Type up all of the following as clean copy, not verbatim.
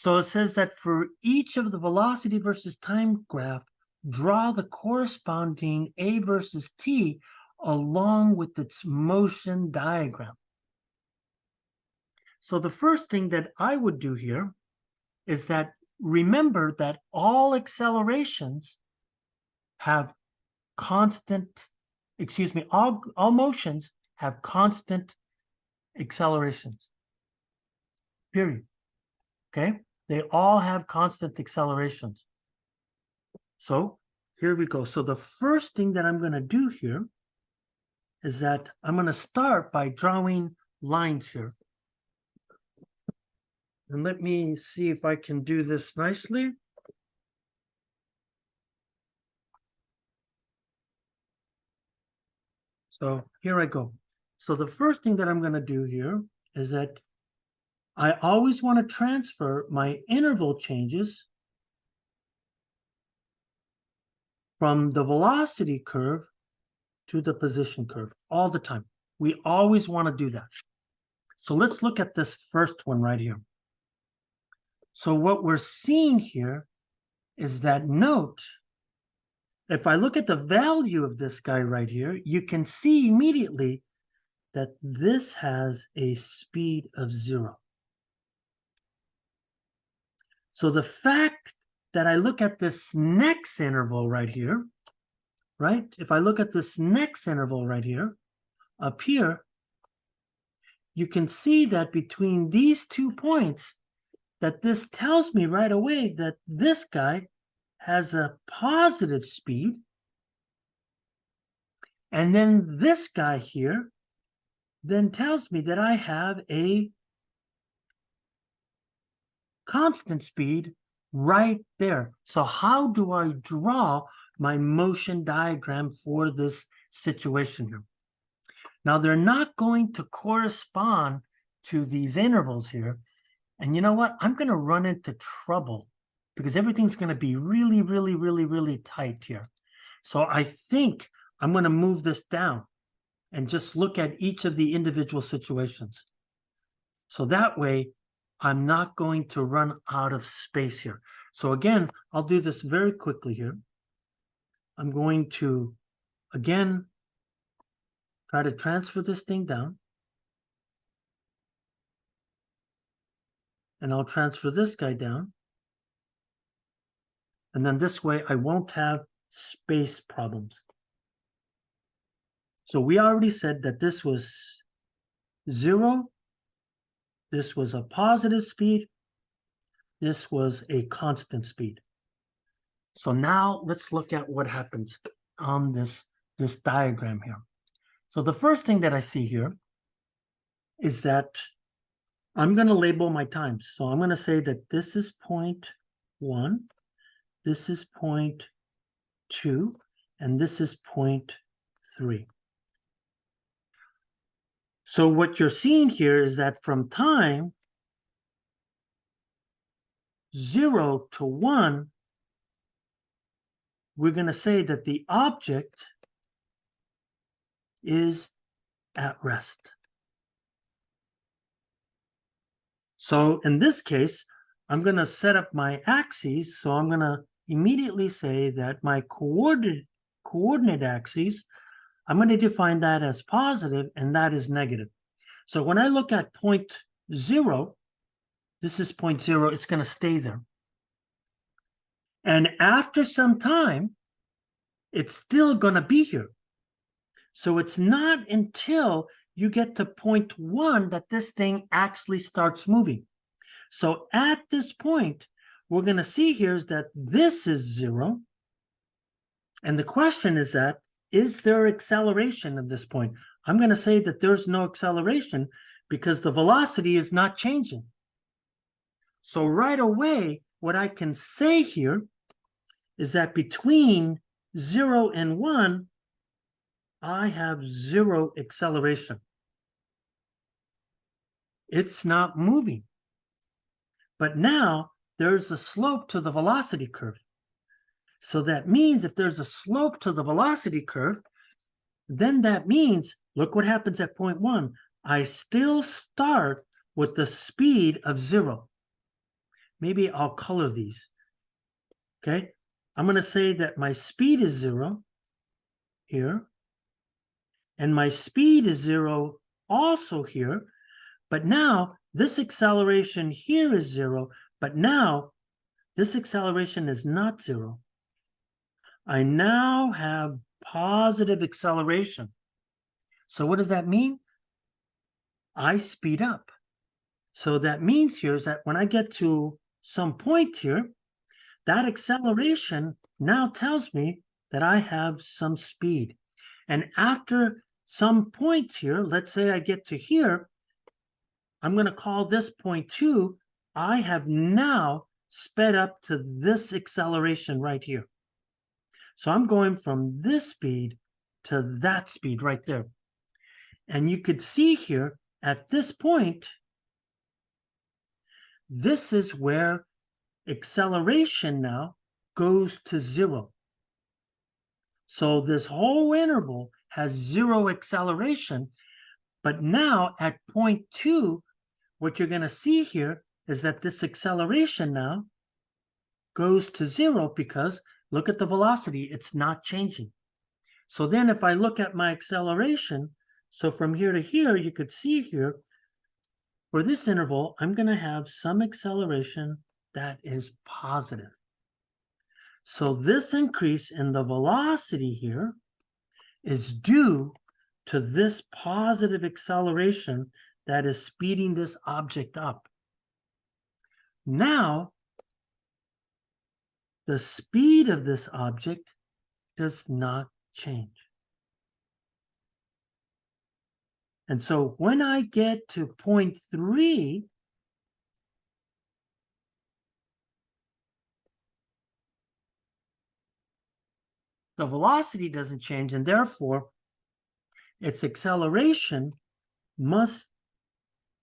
So it says that for each of the velocity versus time graph, draw the corresponding A versus T along with its motion diagram. So the first thing that I would do here is that remember that all accelerations have constant, all motions have constant accelerations, period. Okay? They all have constant accelerations. So here we go. So the first thing that I'm going to do here is that I'm going to start by drawing lines here. And let me see if I can do this nicely. So here I go. So the first thing that I'm going to do here is that I always want to transfer my interval changes from the velocity curve to the position curve all the time. We always want to do that. So let's look at this first one right here. So what we're seeing here is that note, if I look at the value of this guy right here, you can see immediately that this has a speed of 0. So the fact that I look at this next interval right here, right? If I look at this next interval right here, up here, you can see that between these 2 points, that this tells me right away that this guy has a positive speed. And then this guy here then tells me that I have a constant speed right there. So how do I draw my motion diagram for this situation here? Now, they're not going to correspond to these intervals here. And you know what? I'm going to run into trouble because everything's going to be really, really, really, really tight here. So I think I'm going to move this down and just look at each of the individual situations. So that way, I'm not going to run out of space here. So again, I'll do this very quickly here. I'm going to, again, try to transfer this thing down. And I'll transfer this guy down. And then this way, I won't have space problems. So we already said that this was 0. This was a positive speed. This was a constant speed. So now let's look at what happens on this diagram here. So the first thing that I see here is that I'm going to label my times. So I'm going to say that this is 0.1, this is 0.2, and this is 0.3. So what you're seeing here is that from time 0 to 1, we're going to say that the object is at rest. So in this case, I'm going to set up my axes. So I'm going to immediately say that my coordinate axes, I'm going to define that as positive and that is negative. So when I look at 0, this is 0, it's going to stay there. And after some time, it's still going to be here. So it's not until you get to 0.1 that this thing actually starts moving. So at this point, we're going to see here is that this is 0. And the question is that, is there acceleration at this point? I'm going to say that there's no acceleration because the velocity is not changing. So right away, what I can say here is that between 0 and 1, I have 0 acceleration. It's not moving. But now there's a slope to the velocity curve. So that means if there's a slope to the velocity curve, then that means, look what happens at 0.1. I still start with the speed of 0. maybe I'll color these. Okay, I'm going to say that my speed is 0 here, and my speed is 0 also here, but now this acceleration here is 0, but now this acceleration is not 0. I now have positive acceleration. So what does that mean? I speed up. So that means here is that when I get to some point here, that acceleration now tells me that I have some speed. And after some point here, let's say I get to here, I'm going to call this point 2. I have now sped up to this acceleration right here. So I'm going from this speed to that speed right there. And you could see here at this point, this is where acceleration now goes to 0. So this whole interval has 0 acceleration, but now at point 2, what you're going to see here is that this acceleration now goes to 0 because look at the velocity, it's not changing. So then if I look at my acceleration, so from here to here, you could see here, for this interval, I'm going to have some acceleration that is positive. So this increase in the velocity here is due to this positive acceleration that is speeding this object up. Now, the speed of this object does not change. And so when I get to point 3, the velocity doesn't change, and therefore its acceleration must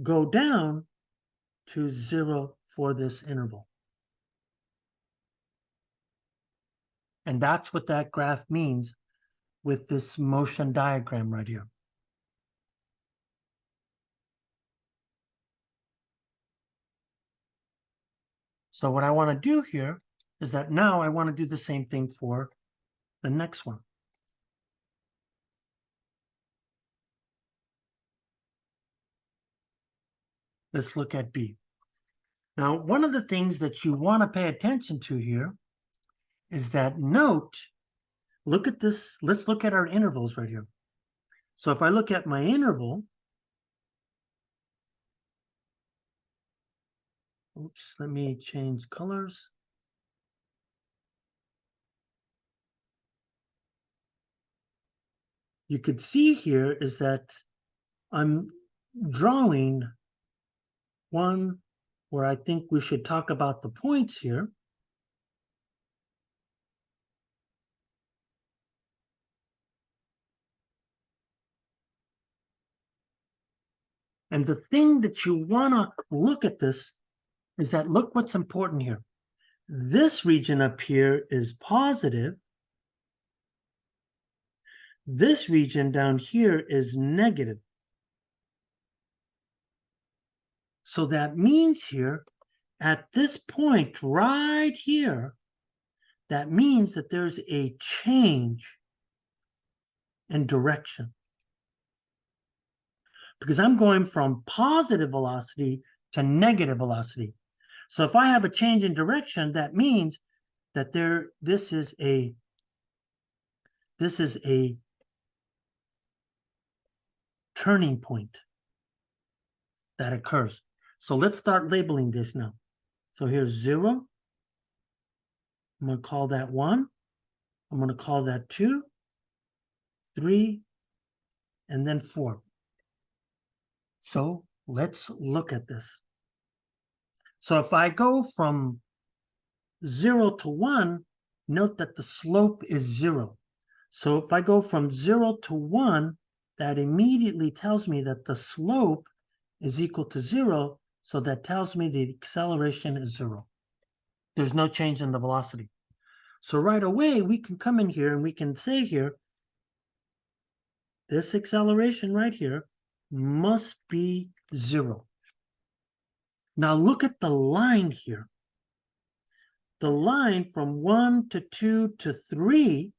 go down to 0 for this interval. And that's what that graph means with this motion diagram right here. So what I want to do here is that now I want to do the same thing for the next one. Let's look at B. Now, one of the things that you want to pay attention to here is that note, look at this, let's look at our intervals right here. So if I look at my interval, oops, let me change colors. You could see here is that I'm drawing one where I think we should talk about the points here. And the thing that you want to look at this is that look what's important here. This region up here is positive. This region down here is negative. So that means here, at this point right here, that means that there's a change in direction. Because I'm going from positive velocity to negative velocity. So if I have a change in direction, that means that this is a turning point that occurs. So let's start labeling this now. So here's 0. I'm going to call that 1. I'm going to call that 2, 3, and then 4. So let's look at this. So if I go from 0 to 1, note that the slope is 0. So if I go from 0 to 1, that immediately tells me that the slope is equal to 0. So that tells me the acceleration is 0. There's no change in the velocity. So right away, we can come in here and we can say here, this acceleration right here must be 0. Now look at the line here. the line from 1 to 2 to 3,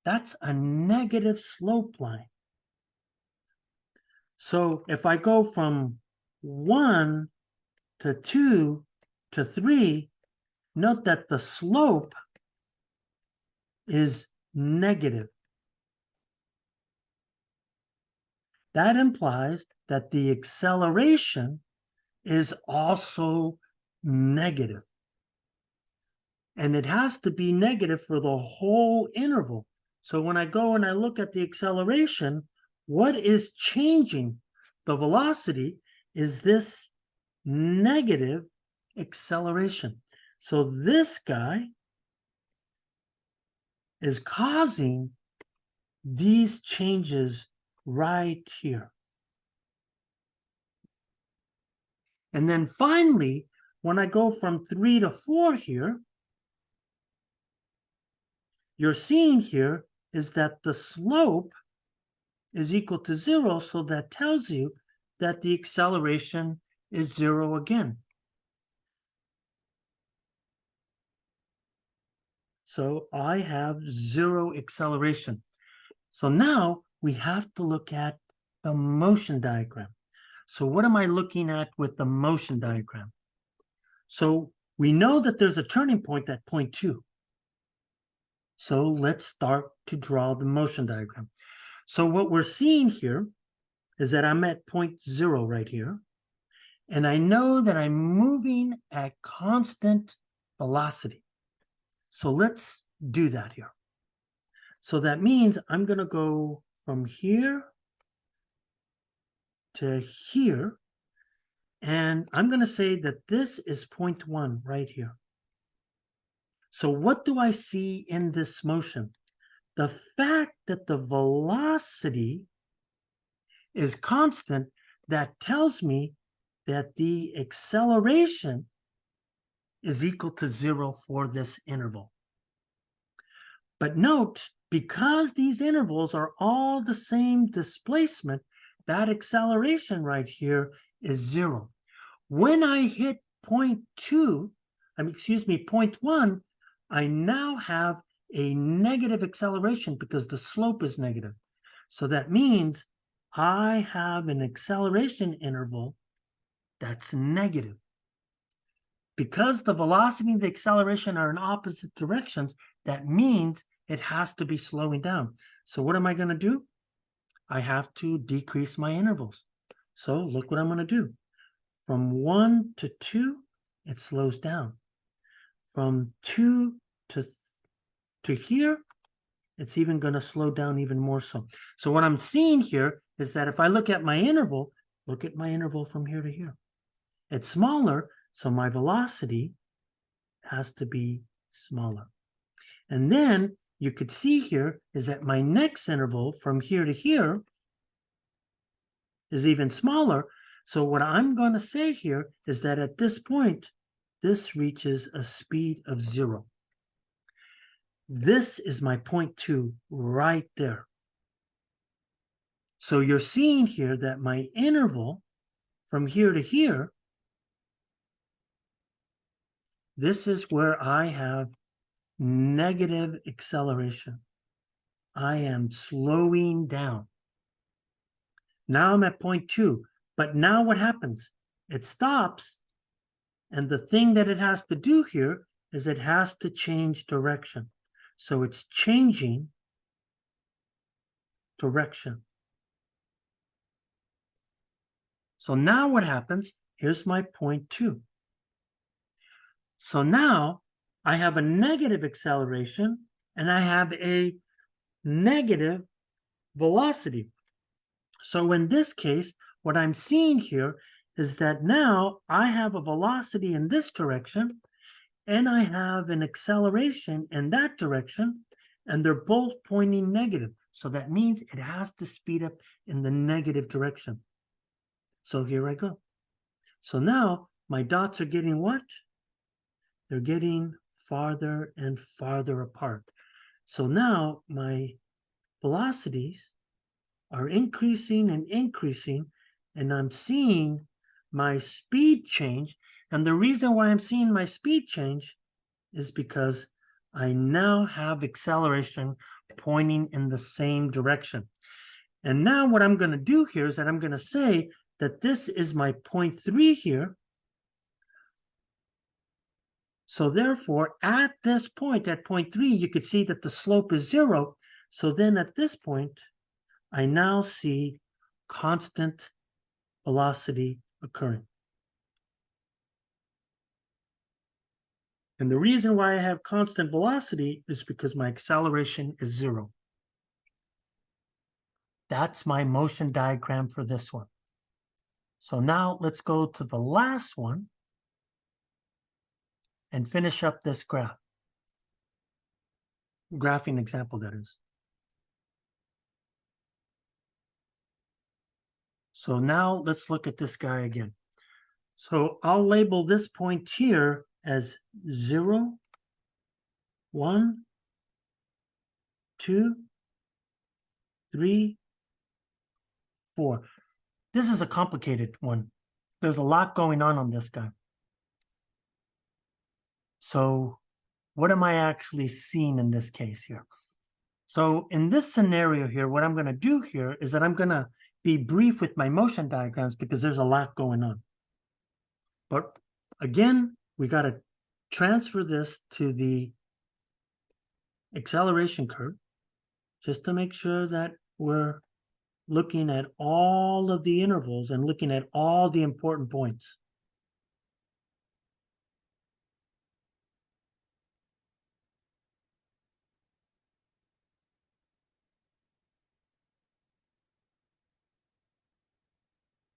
that's a negative slope line. So if I go from 1 to 2 to 3, note that the slope is negative. That implies that the acceleration is also negative. And it has to be negative for the whole interval. So when I go and I look at the acceleration, what is changing? The velocity is this negative acceleration. So this guy is causing these changes right here. And then finally, when I go from 3 to 4 here, you're seeing here is that the slope is equal to 0, so that tells you that the acceleration is 0 again. So I have 0 acceleration. So now we have to look at the motion diagram. So what am I looking at with the motion diagram? So we know that there's a turning point at point 2. So let's start to draw the motion diagram. So what we're seeing here is that I'm at point 0 right here. And I know that I'm moving at constant velocity. So let's do that here. So that means I'm going to go from here to here. And I'm going to say that this is point 1 right here. So what do I see in this motion? The fact that the velocity is constant, that tells me that the acceleration is equal to 0 for this interval. But note, because these intervals are all the same displacement, that acceleration right here is 0. When I hit point 1, I now have a negative acceleration because the slope is negative. So that means I have an acceleration interval that's negative. Because the velocity and the acceleration are in opposite directions, that means it has to be slowing down. So what am I going to do? I have to decrease my intervals. So look what I'm going to do. From 1 to 2, it slows down. From 2 to here, it's even going to slow down even more so. So what I'm seeing here is that if I look at my interval, look at my interval from here to here. It's smaller, so my velocity has to be smaller. And then you could see here is that my next interval from here to here is even smaller. So what I'm going to say here is that at this point, this reaches a speed of 0. This is my point 2 right there. So you're seeing here that my interval from here to here, this is where I have negative acceleration. I am slowing down. Now I'm at point 2, but now what happens? It stops, and the thing that it has to do here is it has to change direction. So it's changing direction. So now what happens? Here's my point 2. So now I have a negative acceleration and I have a negative velocity. So in this case, what I'm seeing here is that now I have a velocity in this direction and I have an acceleration in that direction, and they're both pointing negative. So that means it has to speed up in the negative direction. So here I go. So now my dots are getting what? They're getting farther and farther apart. So now my velocities are increasing and increasing, and I'm seeing my speed change. And the reason why I'm seeing my speed change is because I now have acceleration pointing in the same direction. And now what I'm going to do here is that I'm going to say that this is my 0.3 here. So therefore, at this point, at 0.3, you could see that the slope is 0. So then at this point, I now see constant velocity occurring. And the reason why I have constant velocity is because my acceleration is 0. That's my motion diagram for this one. So now let's go to the last one and finish up this graphing example, that is. So now let's look at this guy again. So I'll label this point here as 0, 1, 2, 3, 4. This is a complicated one. There's a lot going on this guy. So what am I actually seeing in this case here? So in this scenario here, what I'm going to do here is that I'm going to be brief with my motion diagrams because there's a lot going on. But again, we got to transfer this to the acceleration curve just to make sure that we're looking at all of the intervals and looking at all the important points.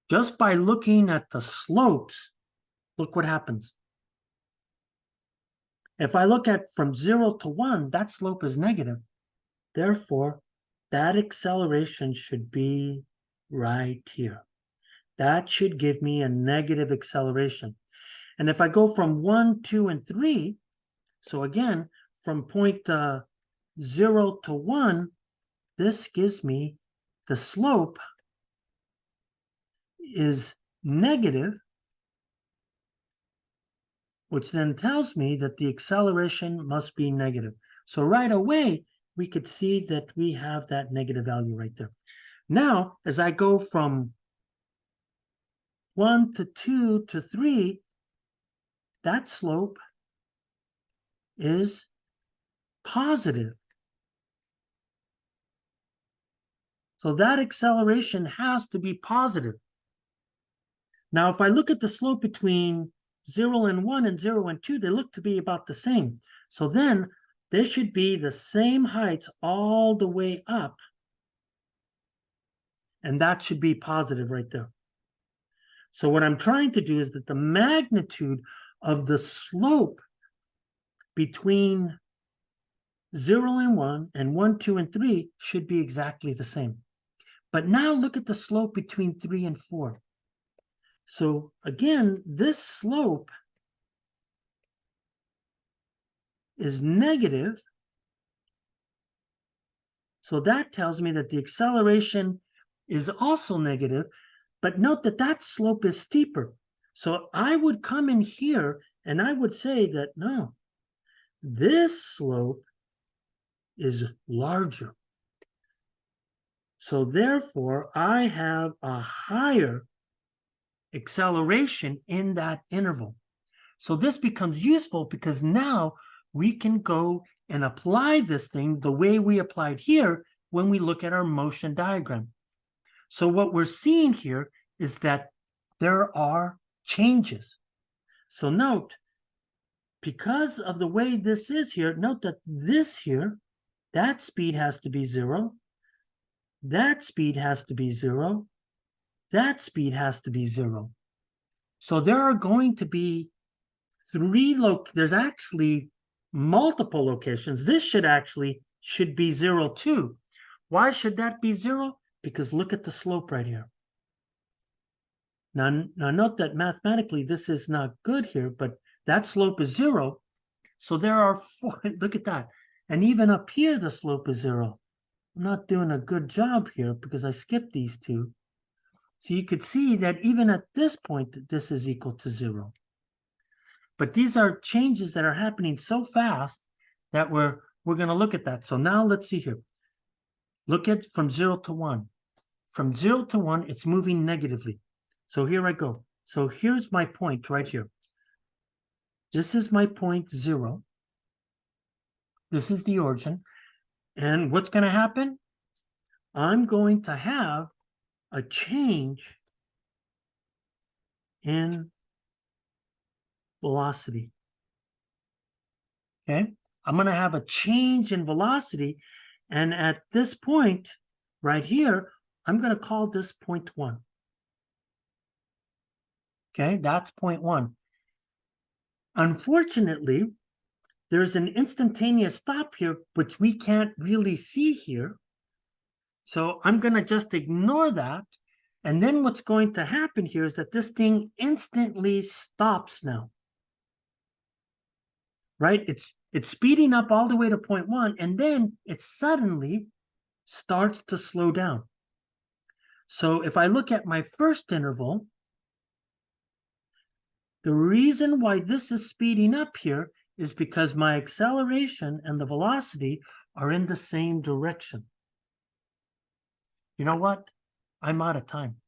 Just by looking at the slopes, look what happens. If I look at from 0 to 1, that slope is negative. Therefore, that acceleration should be right here. That should give me a negative acceleration. And if I go from 1, 2, and 3, so again, from point 0 to 1, this gives me the slope is negative, which then tells me that the acceleration must be negative. So right away, we could see that we have that negative value right there. Now, as I go from 1 to 2 to 3, that slope is positive. So that acceleration has to be positive. Now, if I look at the slope between 0 and 1 and 0 and 2, they look to be about the same. So then they should be the same heights all the way up. And that should be positive right there. So what I'm trying to do is that the magnitude of the slope between 0 and 1 and 1, 2, and 3 should be exactly the same. But now look at the slope between 3 and 4. So again, this slope is negative. So that tells me that the acceleration is also negative. But note that that slope is steeper. So I would come in here and I would say that, no, this slope is larger. So therefore, I have a higher acceleration in that interval. So this becomes useful because now we can go and apply this thing the way we applied here when we look at our motion diagram. So what we're seeing here is that there are changes. So note, because of the way this is here, note that this here, that speed has to be 0. That speed has to be 0. That speed has to be 0. So there are going to be there's actually multiple locations. This should be 0 too. Why should that be 0? Because look at the slope right here. Now note that mathematically this is not good here, but that slope is 0. So there are 4, look at that. And even up here, the slope is 0. I'm not doing a good job here because I skipped these two. So you could see that even at this point, this is equal to 0. But these are changes that are happening so fast that we're going to look at that. So now let's see here. Look at from 0 to 1. From 0 to 1, it's moving negatively. So here I go. So here's my point right here. This is my point 0. This is the origin. And what's going to happen? I'm going to have a change in velocity. Okay, I'm going to have a change in velocity. And at this point right here, I'm going to call this point 1. Okay, that's point 1. Unfortunately, there's an instantaneous stop here, which we can't really see here. So I'm going to just ignore that. And then what's going to happen here is that this thing instantly stops now. Right? It's speeding up all the way to point 1, and then it suddenly starts to slow down. So if I look at my first interval, the reason why this is speeding up here is because my acceleration and the velocity are in the same direction. You know what? I'm out of time.